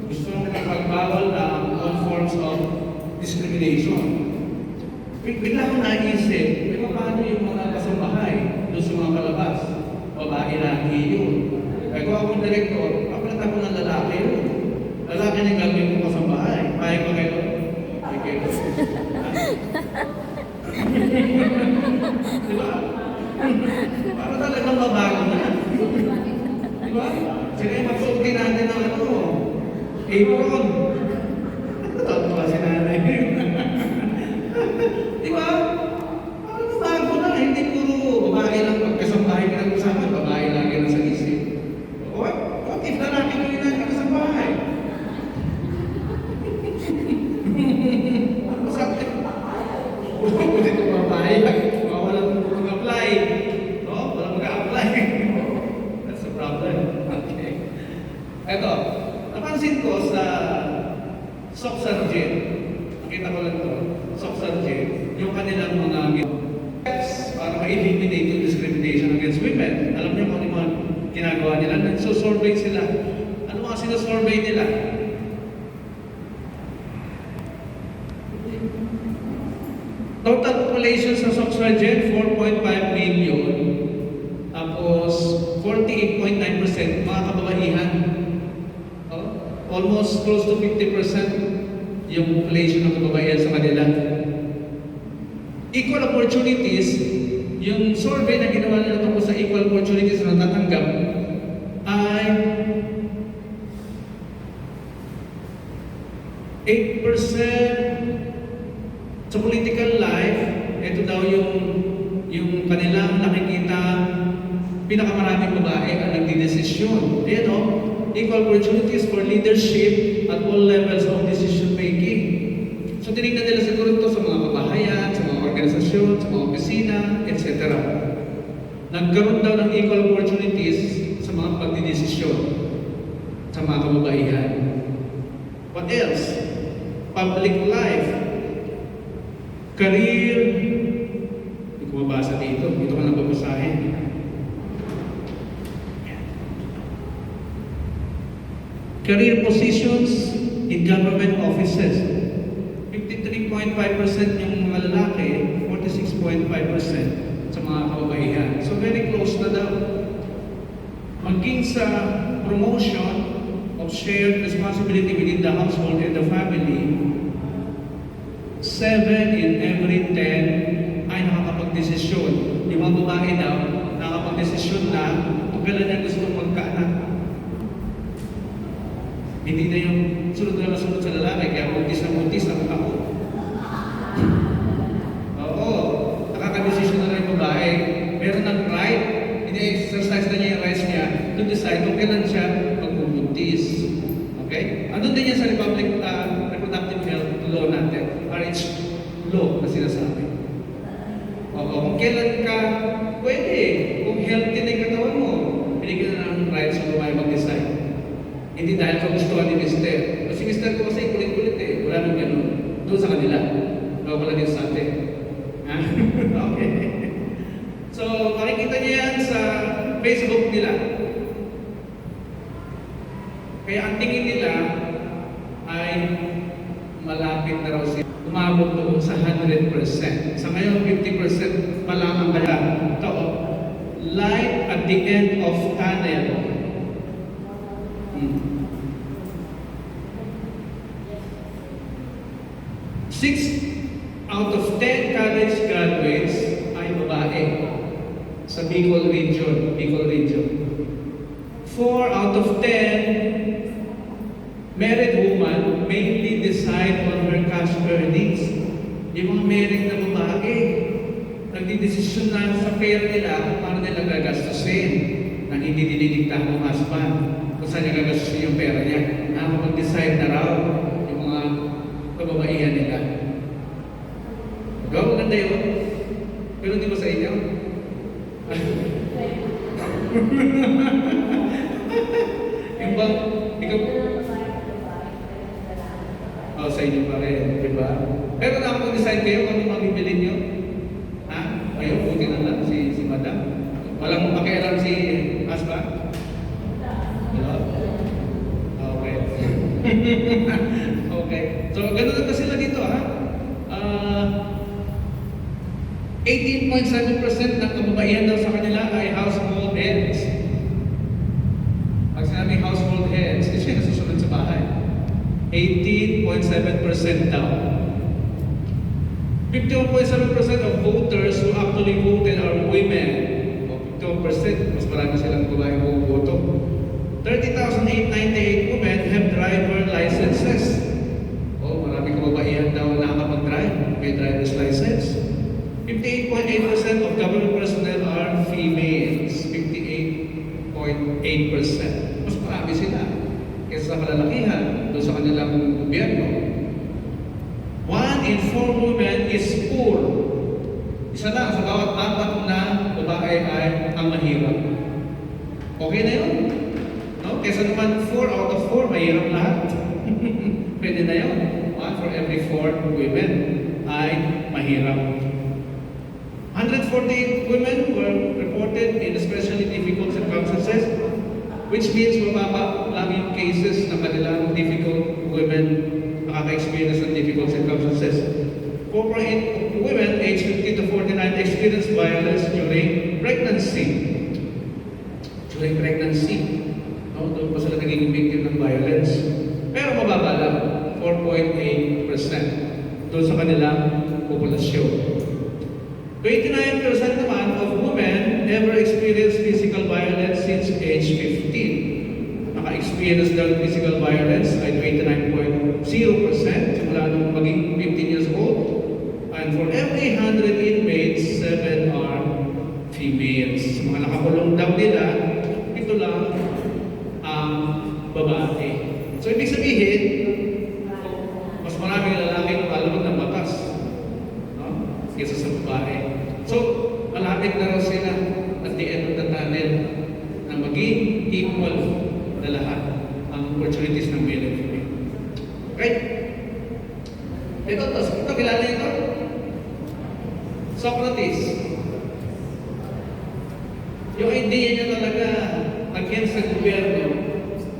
Gusto nang pagbawal na all forms of discrimination. Bigla ko naisip, paano yung mga kasambahay doon sa mga palabas? Babae lagi yun. Kaya kung akong direktor, kapalit ako ng lalaki yun. Lalaki na gagawin ko kasambahay. Pahig ko kayo. Okay. Diba? Para talagang mabago na. Diba? Sige, magsuotin natin ng apron. Tatawa si nanay. Diba? Parang mabago na. Hindi puro babae lang pagkasambahay ka ng usapan. Babae lagi na sa isip. What if lalaki ko yun ang kasambahay? Sakit. Pwede ito babae. Walang mag-apply. No? Walang mag-apply. That's the problem. Okay. Ito. Napansin ko sa SOC Sergeant. Nakita ko lang ito. SOC Sergeant. Yung kanilang mga steps para ma-eliminate yung discrimination against women. Alam niyo kung ano mga ginagawa nila? Nagsosurvey sila. Ano mga sinasurvey nila? Total population sa Soxargen, 4.5 million. Tapos, 48.9% mga kababaihan. Oh, almost close to 50% yung population ng kababaihan sa kanila. Equal opportunities, yung survey na ginawa nila tungkol sa equal opportunities na natatanggap ay 8% sa political life. Ito daw yung kanilang nakikita pinakamaraming babae ang nagdidesisyon. Ayan o, equal opportunities for leadership at all levels of decision making. So tinignan nila siguro ito sa mga kabahayan, sa mga organisasyon, sa mga opisina, etc. Nagkaroon daw ng equal opportunities sa mga pagdidesisyon sa mga kababaihan. What else? Public life, career, hindi ko mabasa dito ka nababasahin. Career positions in government offices. 53.5% yung mga lalaki, 46.5% sa mga kababaihan. So very close na daw. Maging sa promotion of shared responsibility within the household and the family, 7 in every 10 ay nakakapag-desisyon. Yung mga babae daw, nakakapag-desisyon na kung kailan niya gusto magkaanak. Hindi na yung sunod na sunod sa lalaki, kaya buntis ang ako. Oo, nakaka-desisyon na rin yung babae. Meron ng right, ini-exercise na niya yung rights niya to decide kung kailan siya magbubuntis. Okay? Andun din yan sa reproductive health law natin, RH law na sinasabi. Oo, kung kailan ka pwede, kung healthy na yung katawan mo, binigyan na ng rights sa babae mag-decide. Hindi dahil kagustuhan ni Mister. Kasi Mister ko kasi kulit-kulit eh. Wala nang gano'n. Doon sa kanila. Wala din sa atin. Ha? Okay. So, makikita niyo yan sa Facebook nila. Kaya ang tingin nila ay malapit na raw sila. Umabot doon sa 100%. Sa ngayon, 50% pa lang ang kaya. Ito, light at the end of tunnel. 6 out of 10 college graduates ay babae sa Bicol region. 4 out of 10 married women mainly decide on her cash earnings. Yung mga married na babae, nagdidesisyon na sa pera nila kung paano nila gagastusin na hindi dinidiktahan ng husband kung saan niya gagastusin yung pera niya. Nakapag-decide na raw yung mga kababaihan nila. Diba? Maganda yun. Pero di ba sa inyo? Yung bang, ikaw, sa inyo pa rin, di ba? Pero nakapag-decide kayo kung ano mabibili nyo? Ha? Ayun, buti na lang si Madam. Walang makialam si husband? Diba? Okay. Okay. So, ganun na sila dito, ha? 18.7% ng kababaihan daw sa kanila ay household heads. Pag sinabing household heads, hindi siya nasusunod sa bahay. 18.7% daw. 51.7% of voters who actually voted are women. O 51%, mas marami silang babae bumoboto. 30,898 women have driver licenses. O, marami kababaihan daw na nakakapag-drive. May driver's license. 58.8% of government personnel are females. 58.8%. Mas marami sila kaysa sa kalalakihan doon sa kanilang gobyerno. 1 in 4 women is poor. Isa lang sa bawat 4 na babae ay ang mahirap. Okay na yun? No? Kaysa naman 4 out of 4 mahirap lahat. Pwede na yun. 1 for every 4 women ay mahirap. 148 women were reported in especially difficult circumstances, which means mababa lang yung cases na kanilang difficult women nakaka-experience ng difficult circumstances. 4.8 of women aged 50 to 49 experience violence during pregnancy. During pregnancy, no? Doon pa sila naging victim ng violence. Pero mababa lang, 4.8% doon sa kanilang populasyon. 29% naman of women never experienced physical violence since age 15. Naka-experience ng physical violence ay 29.0% simula nung maging 15 years old. And for every 100 inmates, 7 are females. Sa mga nakakulong daw nila, ito lang ang babae. So, ibig sabihin, mas maraming lalaki lumalabag ng batas, no? Kesa sa babae. So, malapit na raw sila at the end of the tunnel na maging equal na lahat ang opportunities ng male and female. Okay? Ito, kilala ito? Socrates. Yung idea niya talaga against sa gobyerno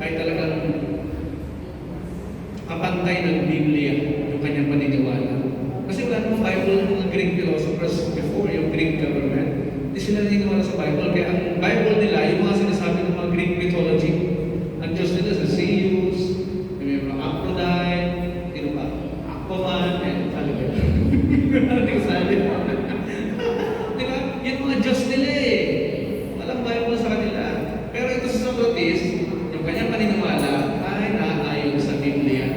ay talagang kapantay ng Biblia, yung kanyang paniniwala. Kasi wala namang Bible ng mga Greek philosophers before, yung Greek government. Hindi sila naniniwala sa Bible. Kaya ang Bible nila, yung mga sinasabi ng mga Greek mythology, ang Diyos nila sa Zeus, yung mga Aphrodite, sino ba? Aquaman, talaga. Ano yung sabi? Di ba? Yung mga Diyos nila eh. Walang Bible sa kanila. Pero ito sa Socrates, yung kanyang paniniwala ay naayon sa Biblia.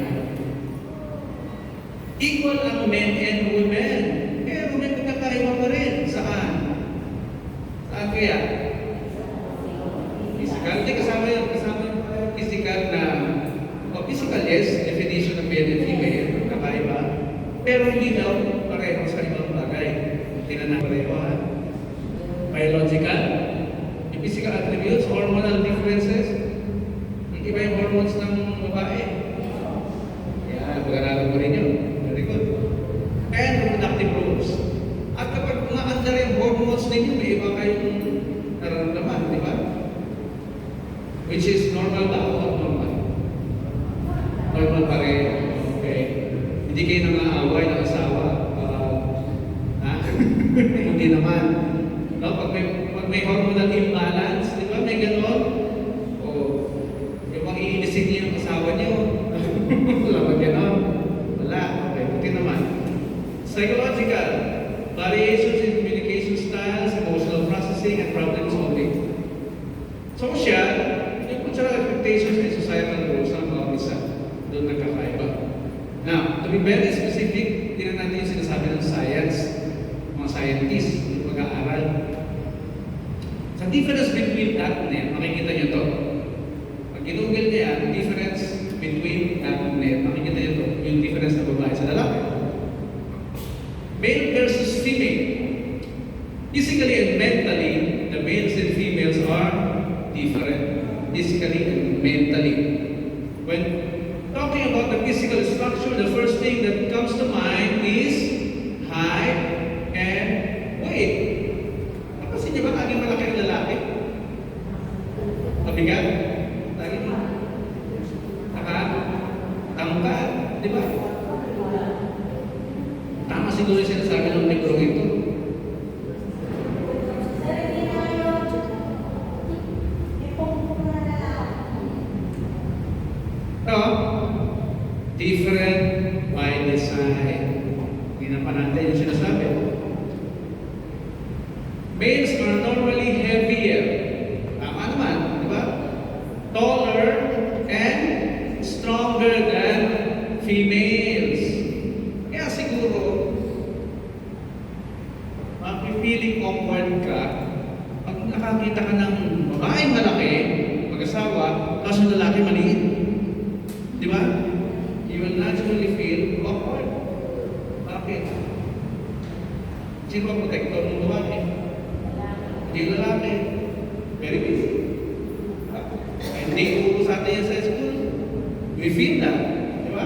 Equal ang men and women. Pero may pagkakaiba pa rin. Saan? Saan kaya? Physical. Hindi kasama yung physical na physical, yes, definition ng male and female, pagkakaiba. Pero hindi daw pareho sa ibang bagay. Hindi na pareho, ha? Biological, yung physical attributes, hormonal differences, iba yung hormones ng babae. Yan, pag-aralan mo rin yun. Very good. And reproductive roles. At kapag umaandar yung hormones ninyo, may iba kayong nararamdaman, di ba? Which is normal ba o abnormal? Normal pa rin. Okay. Hindi kayo nangaaway ng asawa. Ha? Hindi naman. No? Pag may hormonal imbalance, di ba? May ganon. O, yung pang iinisin niyo yung asawa niyo. Wala ba ganon? Wala. Okay. Buti naman. Psychological. Variations in communication styles, emotional processing, and problem solving. Social. Yung cultural expectations and societal rules ng mga isa. Doon nagkakaiba. Now, to be very specific, hindi na natin yung sinasabi ng science, mga scientists, yung mag-aaral. Sa difference between that and net, makikita nyo to. Pag ginugol niya yan, difference between that and net, makikita nyo to, yung difference na babae sa lalaki. Male versus female. Physically and mentally, the males and females are different. Physically and mentally. When talking about the physical structure, the first thing that comes to mind is height and weight. Kasi di ba laging malaki ang lalaki? Mabigat? Lagi mo. Tangkad. Di ba? Tama siguro yung sinasabi ng libro ito. Different by design. Hindi na pa natin yung sinasabi. Males are normally heavier. Tama naman, di ba? Taller and stronger than females. Kaya siguro, mapipiling awkward ka pag nakakita ka ng babaeng malaki, mag-asawa, kaso lalaki maliit. Di ba? You will naturally feel awkward. Bakit? Sino ang protector ng babae? Hindi lalaki. Very busy. Hindi ko sa atin yan sa school. We feel that. Di ba?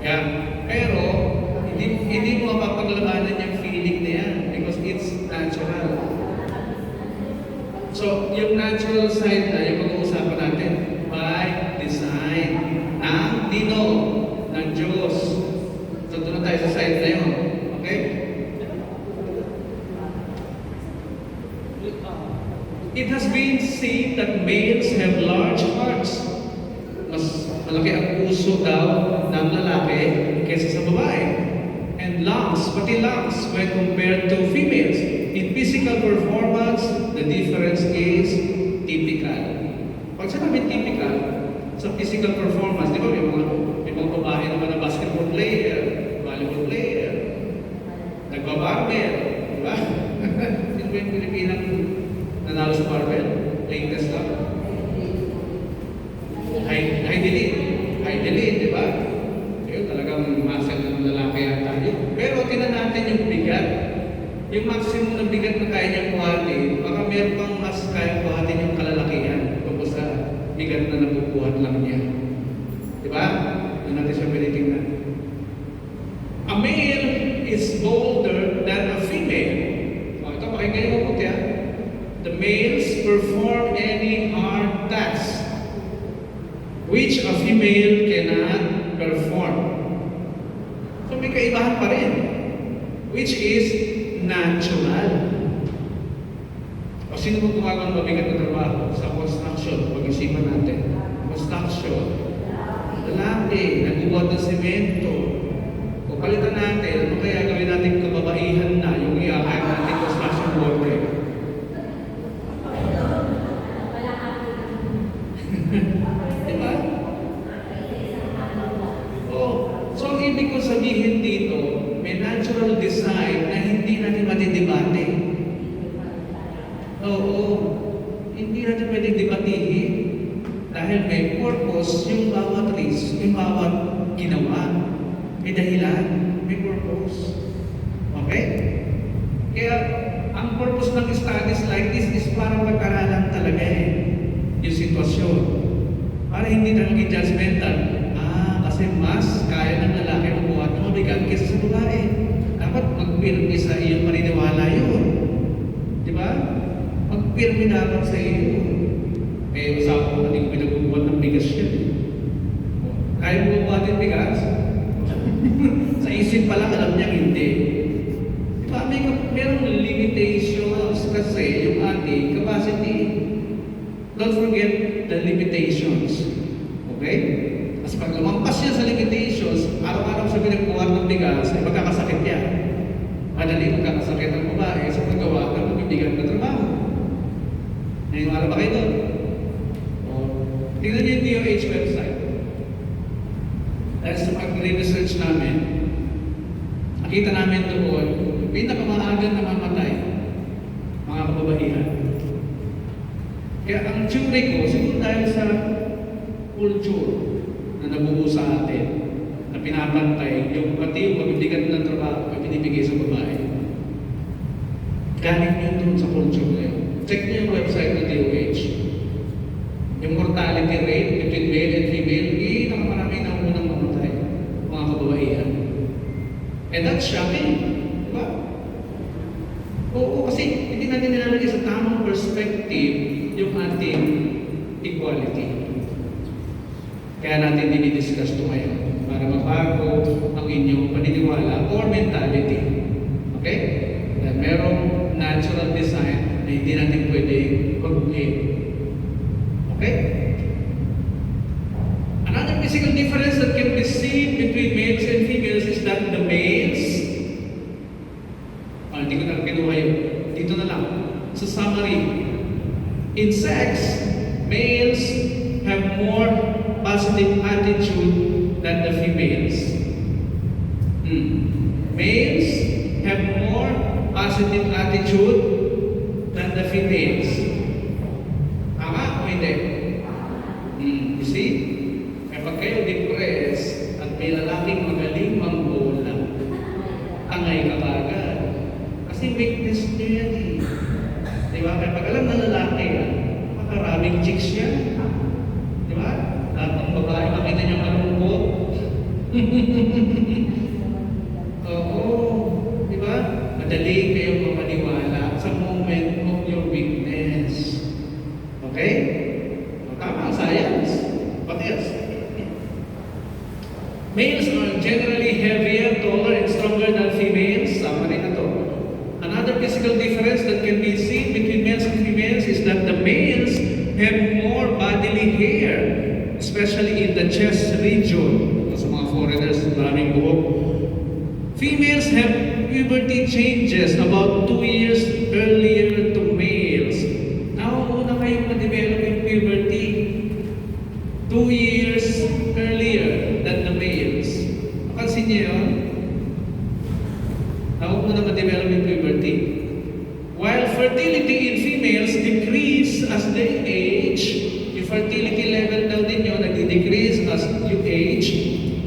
Yan. Pero, hindi mo mapapaglabanan yung feeling na yan because it's natural. So, yung natural side na yung pag-uusapan natin by design ng Dino, ng Diyos. So, doon na tayo sa side na yun. Okay? It has been seen that males have large hearts. Mas malaki ang puso daw ng lalaki kaysa sa babae. And lungs, pati lungs, when compared to females. In physical performance, the difference is typical. Pag sinabi typical, sa physical performance, di ba may mga babae naman na basketball player, volleyball player, nagbabarbell, di ba? Sino ba yung Pilipinang nanalo sa barbell? Latest lang. High delete, di ba? Ayun, talagang muscle ng lalaki yata yun. Pero tinan natin yung bigat. Yung maximum na bigat na kaya niyang buhatin, baka meron pang mas kaya buhatin yung kalalakihan tapos sa bigat na nabubuhat lang niya. Di ba? Doon natin siya pwede tingnan. A male is bolder than a female. O, ito, pakinggan niyo mabuti ha. The males perform any hard task which a female cannot perform. So may kaibahan pa rin, which is natural. O sino mo gumagawa ng mabigat na trabaho sa construction? Pag-isipan natin. Construction. Lalaki, nagbubuhat ng semento. O palitan natin, ano kaya gawin natin kababaihan na yung i-hire natin construction worker? Diba? So ang ibig ko sabihin dito, may natural design na hindi natin matidebate. Oo, hindi natin pwedeng debatihin dahil may purpose yung bawat risk, yung bawat ginawa. May dahilan, may purpose. Okay? Kaya ang purpose ng studies like this is para pag-aralan talaga yung sitwasyon. Para hindi na maging judgmental. Kasi mas kaya ng lalaki magbuhat ng mabigat kaysa sa babae. Dapat magpirmi sa iyong paniniwala yun. Di ba? Magpirmi dapat sa iyo. Eh, usapan ko natin kung pinagbubuhat ng bigas yan. Kaya mo buhatin bigas? Sa isip pa lang, alam niya hindi. Di ba? Merong limitations kasi yung ating capacity. Don't forget the limitations. Okay? Kasi pag lumampas yan sa limitations, araw-araw sa pinagbuhat ng bigas, ay magkakasakit yan. Madali magkakasakit ang babae sa paggawa ng mabibigat na trabaho. Naniniwala ba kayo doon? Tingnan niyo yung DOH website. Dahil sa pag-research namin, nakita namin doon, pinakamaaga na mamatay, mga kababaihan. Kaya ang theory ko, siguro dahil sa culture na nabuo sa atin, na pinapantay, yung pati yung mabibigat ng trabaho ay pinibigay sa babae. Galing yun doon sa culture na yun. Check niyo yung website ng DOH. Yung mortality rate between male and female, nakamarami na unang mamatay, mga kababaihan. And that's shocking. Diba? Oo, kasi hindi natin nilalagay sa tamang perspective yung ating equality. Kaya natin dinidiscuss ito ngayon para mabago ang inyong paniniwala or mentality. Okay? Dahil merong natural design na hindi natin pwede pag-uhin. Okay? Another physical difference that can be seen between males and females is that the males, hindi ko na kinuha yun. Dito na lang. Sa summary, in sex, males have more positive attitude than the females. Males have more positive attitude than the females. Tama o hindi? You see? Kapag kayo depressed at may lalaking magaling mangbola, tangay ka agad. Kasi weakness niya yan eh. Diba? Kapag alam na lalaki yan, makaraming chicks yan. Diba? Lahat ng babae makita niya malungkot. Oo. Diba? At madali kayong mapaniwala sa moment of your weakness. Okay? O, tama ang science. What else? Males are generally heavier, taller, and stronger than females. Sama rin na to. Another physical difference that can be seen between males and females is that the males have more bodily hair, especially in the chest region. Sa mga foreigners, maraming buhok. Females have puberty changes about 2 years earlier to males. Nauuna kayong ma-develop yung puberty 2 years earlier than the males. Napansin niyo yun? Nauuna ma-develop yung puberty. While fertility in females decrease as they age, yung fertility level daw ninyo nag-decrease as you age,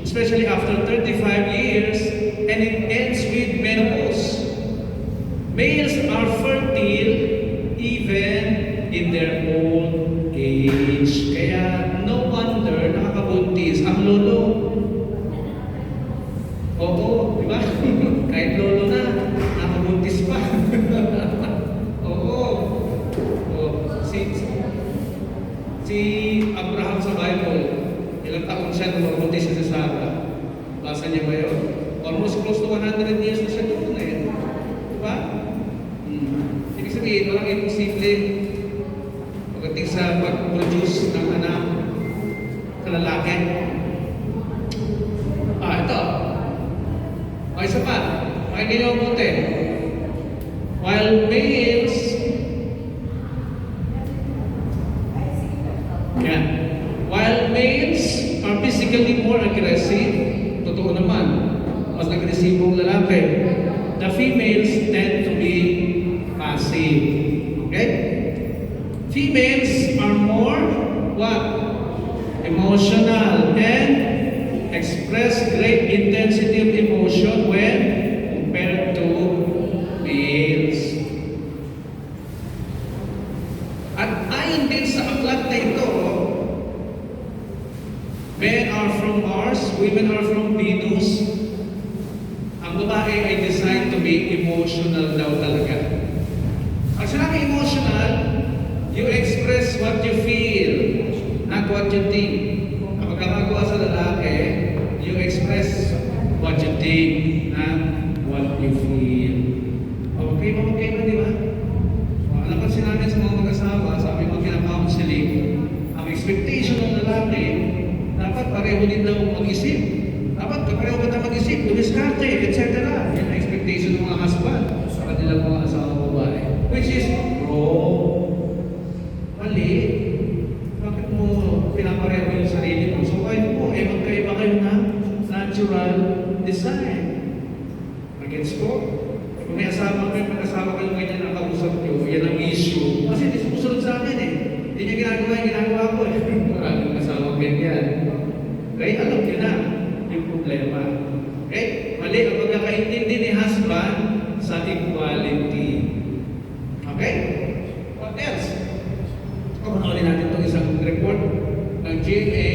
especially after 35 years, and it ends with menopause. Males are fertile even in their old age. Kaya no wonder nakakabuntis ang lolo. Oo, di ba? Kahit lolo na, nakabuntis pa. Oo. Si Abraham sa Bible, ilang taon siya nung mabuntis siya sa Sarah. Basa niya ba yun? Almost close to 100 years na siya doon eh. Diba? Ibig sabihin, walang imposible pagdating sa pag-produce ng anak sa lalaki. Ito. Isa pa. Pakinggan niyo mabuti. While males While males are physically more aggressive, totoo naman, mas agresibong lalaki, the females tend to be passive. Okay? Females are more what? Emotional and express great intensity of emotion when compared to males. At ayon din sa aklat na ito, men are from Mars, women are from Venus. Ang babae ay designed to be emotional daw talaga. Pag sinabi emotional, you express what you feel, not what you think. Kapag kakagawa sa lalaki, you express what you think, not what you feel. Okay ba, di ba? Alam ko sinabi sa mga mag-asawa, sabi ko kina-counseling, ang expectation ng lalaki, dapat pareho din daw mag-isip. Dapat pareho ka na mag-isip, dumiskarte, etc. Yan ang expectation ng mga husband sa kanilang mga asawa babae. Which is wrong. Mali. Bakit mo pinapareho yung sarili mo? So kahit po, magkaiba kayo na natural design. Against ko? Kung may asawa kayo, mag-asawa kayo ganyan ang kausap nyo, yan ang issue. Kasi hindi sumusunod sa akin eh. Hindi niya ginagawa yung ginagawa ko eh. Maraming asawa ganyan. Okay, alam niyo na yung problema. Okay? Mali ang pagkakaintindi ni husband sa equality. Okay? What else? Panoorin natin itong isang report ng GMA